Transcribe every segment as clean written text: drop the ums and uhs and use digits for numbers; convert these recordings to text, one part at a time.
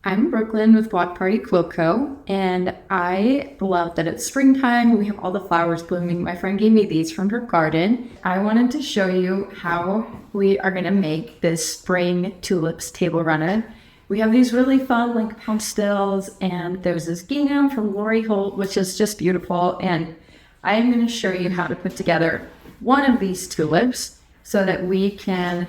I'm Brooklyn with Block Party Quilt Co. And I love that it's springtime. We have all the flowers blooming. My friend gave me these from her garden. I wanted to show you how we are going to make this spring tulips table runner. We have these really fun like pastels, and there's this gingham from Lori Holt, which is just beautiful. And I am going to show you how to put together one of these tulips so that we can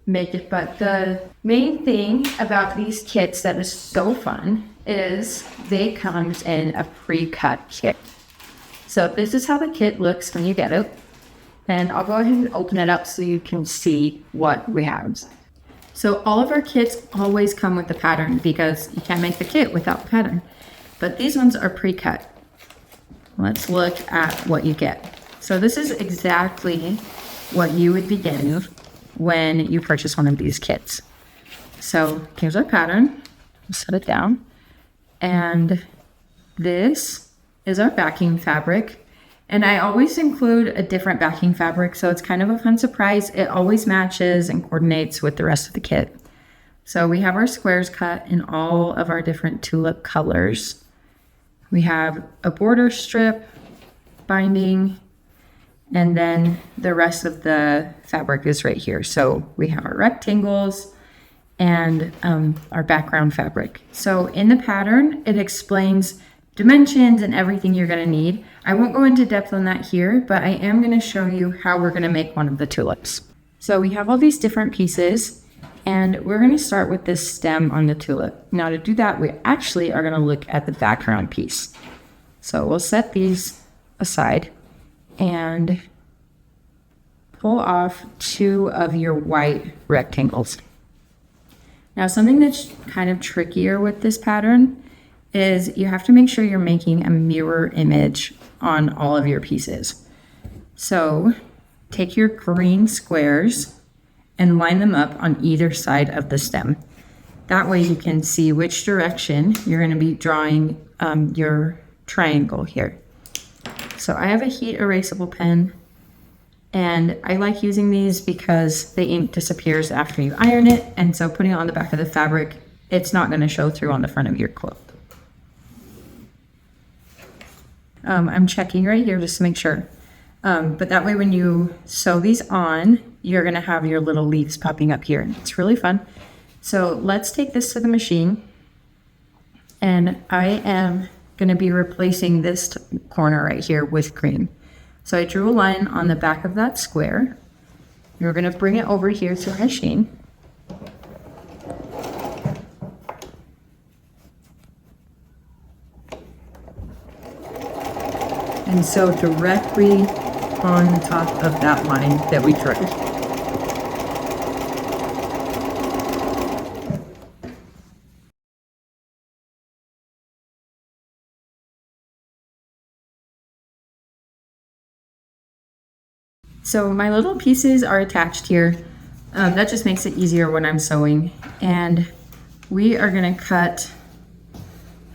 make it. But the main thing about these kits that is so fun is they come in a pre-cut kit. So this is how the kit looks when you get it. And I'll go ahead and open it up so you can see what we have. So all of our kits always come with the pattern because you can't make the kit without the pattern. But these ones are pre-cut. Let's look at what you get. So this is exactly what you would be getting when you purchase one of these kits. So here's our pattern. Set it down. And this is our backing fabric. And I always include a different backing fabric, so it's kind of a fun surprise. It always matches and coordinates with the rest of the kit. So we have our squares cut in all of our different tulip colors. We have a border strip, binding, and then the rest of the fabric is right here. So we have our rectangles and our background fabric. So in the pattern, it explains dimensions and everything you're gonna need. I won't go into depth on that here, but I am gonna show you how we're gonna make one of the tulips. So we have all these different pieces, and we're gonna start with this stem on the tulip. Now to do that, we actually are gonna look at the background piece. So we'll set these aside and pull off 2 of your white rectangles. Now something that's kind of trickier with this pattern is you have to make sure you're making a mirror image on all of your pieces. So take your green squares and line them up on either side of the stem. That way you can see which direction you're going to be drawing your triangle here. So I have a heat erasable pen, and I like using these because the ink disappears after you iron it, and so putting it on the back of the fabric, it's not going to show through on the front of your quilt. I'm checking right here just to make sure. But that way when you sew these on, you're going to have your little leaves popping up here. It's really fun. So let's take this to the machine, and I am going to be replacing this corner right here with green. So I drew a line on the back of that square. You're going to bring it over here to our machine. And sew directly on the top of that line that we drew. So my little pieces are attached here. That just makes it easier when I'm sewing. And we are gonna cut,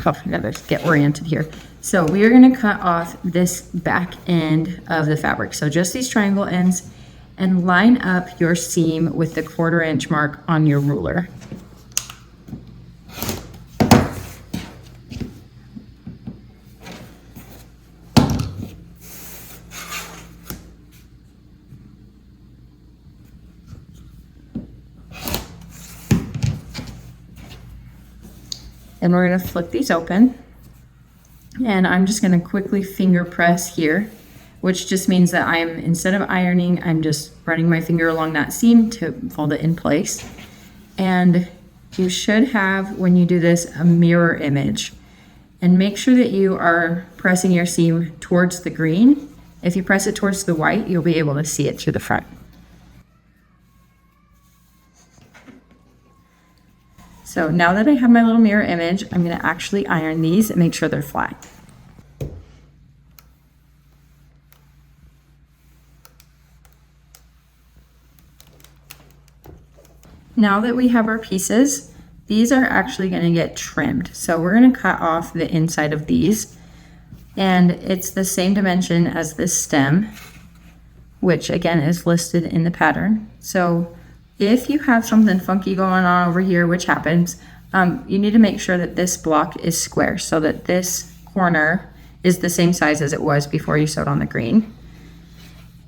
I gotta get oriented here. So we are gonna cut off this back end of the fabric. So just these triangle ends, and line up your seam with the 1/4 inch mark on your ruler. And we're gonna flip these open. And I'm just gonna quickly finger press here, which just means that instead of ironing, I'm just running my finger along that seam to fold it in place. And you should have, when you do this, a mirror image. And make sure that you are pressing your seam towards the green. If you press it towards the white, you'll be able to see it through the front. So now that I have my little mirror image, I'm going to actually iron these and make sure they're flat. Now that we have our pieces, these are actually going to get trimmed. So we're going to cut off the inside of these, and it's the same dimension as this stem, which again is listed in the pattern. So if you have something funky going on over here, which happens, you need to make sure that this block is square so that this corner is the same size as it was before you sewed on the green.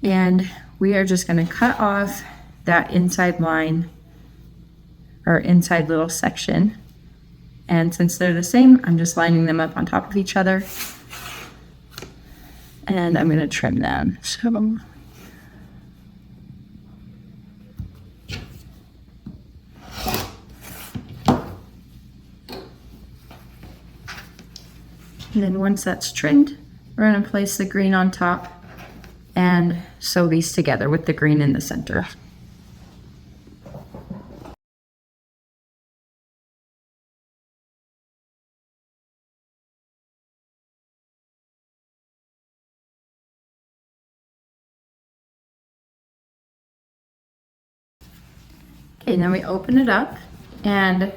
And we are just going to cut off that inside line or inside little section. And since they're the same, I'm just lining them up on top of each other. And I'm going to trim them. So and then once that's trimmed, we're going to place the green on top and sew these together with the green in the center. Okay, then we open it up and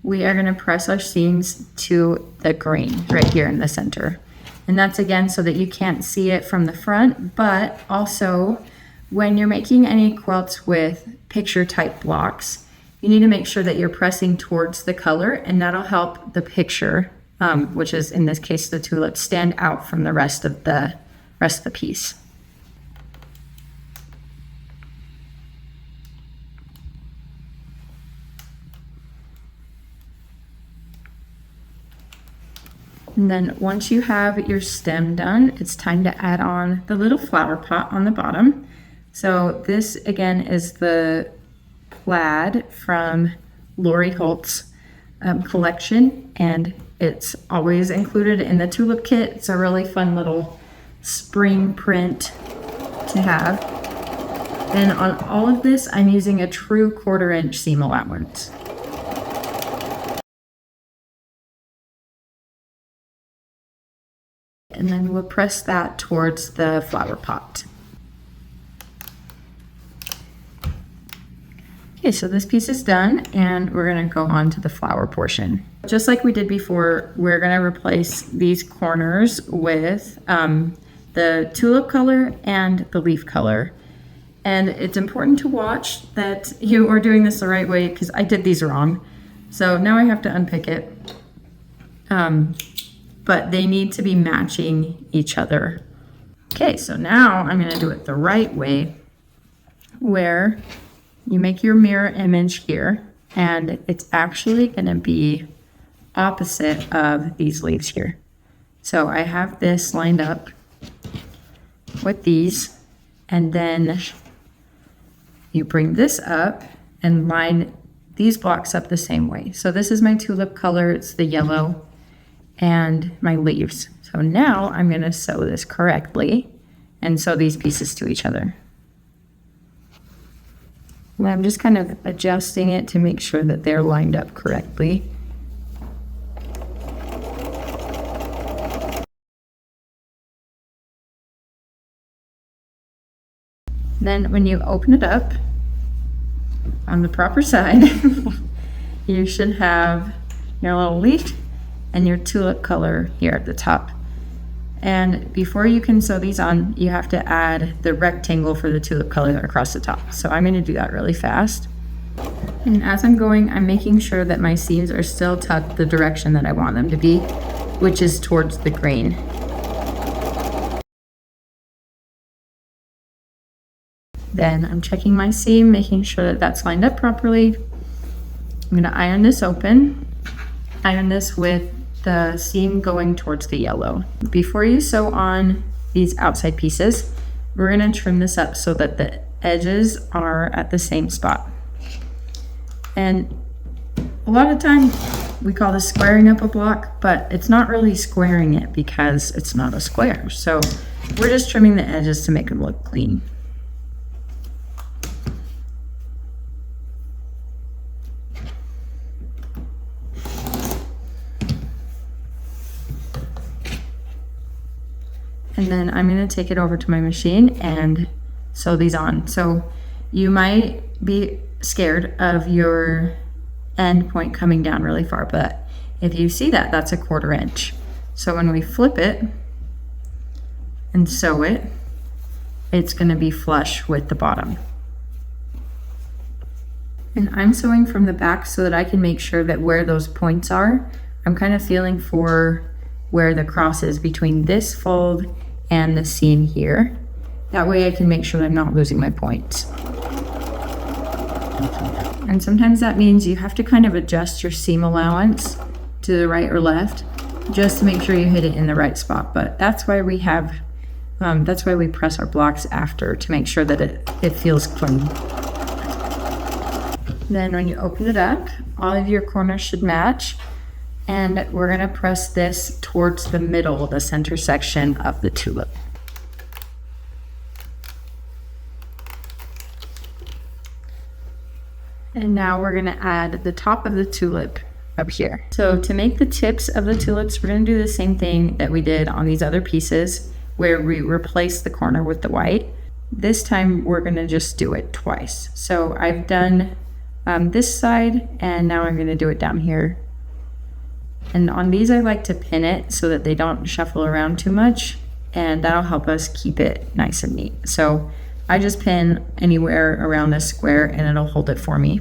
we are going to press our seams to the green right here in the center. And that's again so that you can't see it from the front, but also when you're making any quilts with picture type blocks, you need to make sure that you're pressing towards the color, and that'll help the picture, which is in this case the tulip, stand out from the rest of the piece. And then once you have your stem done, it's time to add on the little flower pot on the bottom. So this again is the plaid from Lori Holt's collection, and it's always included in the tulip kit. It's a really fun little spring print to have. And on all of this, I'm using a true 1/4 inch seam allowance. And then we'll press that towards the flower pot. Okay, so this piece is done, and we're going to go on to the flower portion. Just like we did before, we're going to replace these corners with the tulip color and the leaf color. And it's important to watch that you are doing this the right way, because I did these wrong. So now I have to unpick it. But they need to be matching each other. Okay, so now I'm going to do it the right way, where you make your mirror image here, and it's actually going to be opposite of these leaves here. So I have this lined up with these, and then you bring this up and line these blocks up the same way. So this is my tulip color, it's the yellow, and my leaves. So now I'm going to sew this correctly and sew these pieces to each other. And I'm just kind of adjusting it to make sure that they're lined up correctly. Then when you open it up on the proper side, you should have your little leaf and your tulip color here at the top. And before you can sew these on, you have to add the rectangle for the tulip color across the top. So I'm going to do that really fast. And as I'm going, I'm making sure that my seams are still tucked the direction that I want them to be, which is towards the grain. Then I'm checking my seam, making sure that that's lined up properly. I'm going to iron this open, iron this with the seam going towards the yellow. Before you sew on these outside pieces, we're going to trim this up so that the edges are at the same spot. And a lot of times we call this squaring up a block, but it's not really squaring it because it's not a square. So we're just trimming the edges to make them look clean. And then I'm going to take it over to my machine and sew these on. So you might be scared of your end point coming down really far, but if you see that, that's a 1/4 inch. So when we flip it and sew it, it's going to be flush with the bottom. And I'm sewing from the back so that I can make sure that where those points are, I'm kind of feeling for where the cross is between this fold and the seam here. That way I can make sure that I'm not losing my points. And sometimes that means you have to kind of adjust your seam allowance to the right or left just to make sure you hit it in the right spot. But that's why we have, that's why we press our blocks after, to make sure that it feels clean. Then when you open it up, all of your corners should match. And we're gonna press this towards the middle, the center section of the tulip. And now we're gonna add the top of the tulip up here. So to make the tips of the tulips, we're gonna do the same thing that we did on these other pieces where we replace the corner with the white. This time we're gonna just do it twice. So I've done this side, and now I'm going to do it down here. And on these I like to pin it so that they don't shuffle around too much, and that'll help us keep it nice and neat. So I just pin anywhere around this square and it'll hold it for me.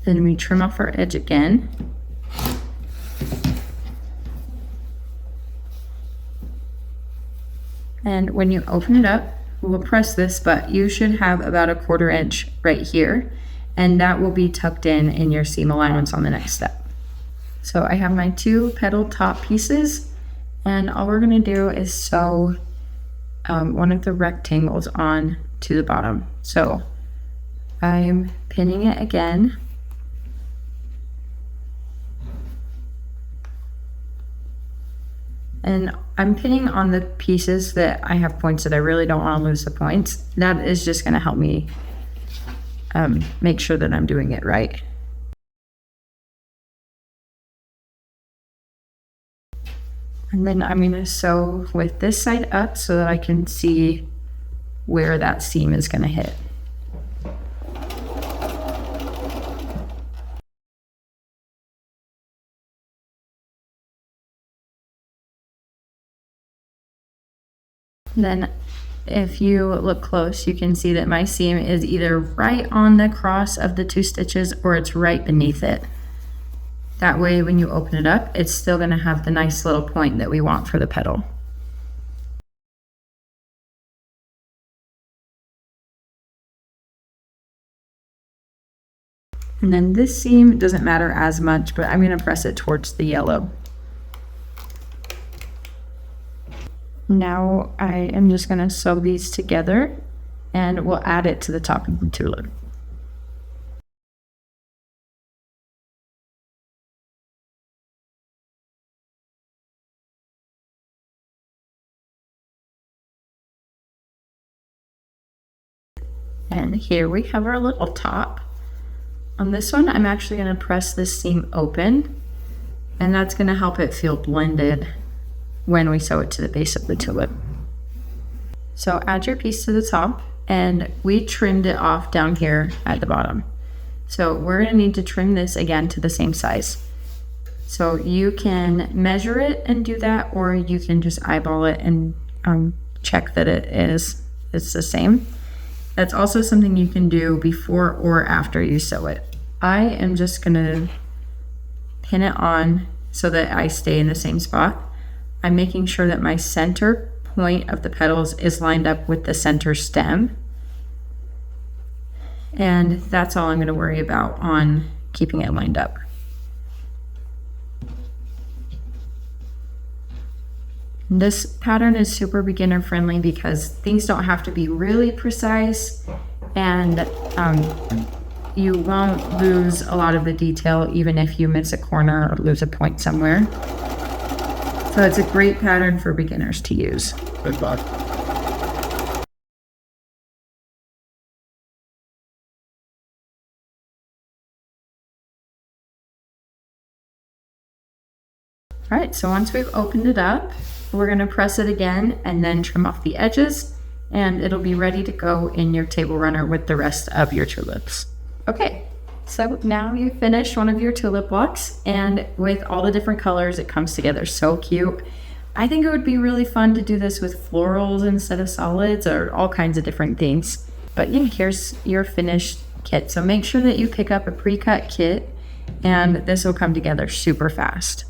Then we trim off our edge again. And when you open it up, we'll press this, but you should have about a 1/4 inch right here, and that will be tucked in your seam allowance on the next step. So I have my 2 petal top pieces, and all we're gonna do is sew one of the rectangles on to the bottom. So I'm pinning it again. And I'm pinning on the pieces that I have points that I really don't want to lose the points. That is just going to help me make sure that I'm doing it right. And then I'm going to sew with this side up so that I can see where that seam is going to hit. Then if you look close, you can see that my seam is either right on the cross of the 2 stitches or it's right beneath it. That way when you open it up, it's still going to have the nice little point that we want for the petal. And then this seam doesn't matter as much, but I'm going to press it towards the yellow. Now I am just going to sew these together and we'll add it to the top of the tulip. And here we have our little top. On this one, I'm actually going to press this seam open, and that's going to help it feel blended when we sew it to the base of the tulip. So add your piece to the top, and we trimmed it off down here at the bottom. So we're going to need to trim this again to the same size. So you can measure it and do that, or you can just eyeball it and check that it's the same. That's also something you can do before or after you sew it. I am just going to pin it on so that I stay in the same spot. I'm making sure that my center point of the petals is lined up with the center stem. And that's all I'm going to worry about on keeping it lined up. This pattern is super beginner friendly because things don't have to be really precise, and you won't lose a lot of the detail even if you miss a corner or lose a point somewhere. So it's a great pattern for beginners to use. Good luck. All right, so once we've opened it up, we're going to press it again and then trim off the edges, and it'll be ready to go in your table runner with the rest of your tulips. Okay, so now you've finished one of your tulip blocks, and with all the different colors, it comes together so cute. I think it would be really fun to do this with florals instead of solids or all kinds of different things. But yeah, here's your finished kit. So make sure that you pick up a pre-cut kit, and this will come together super fast.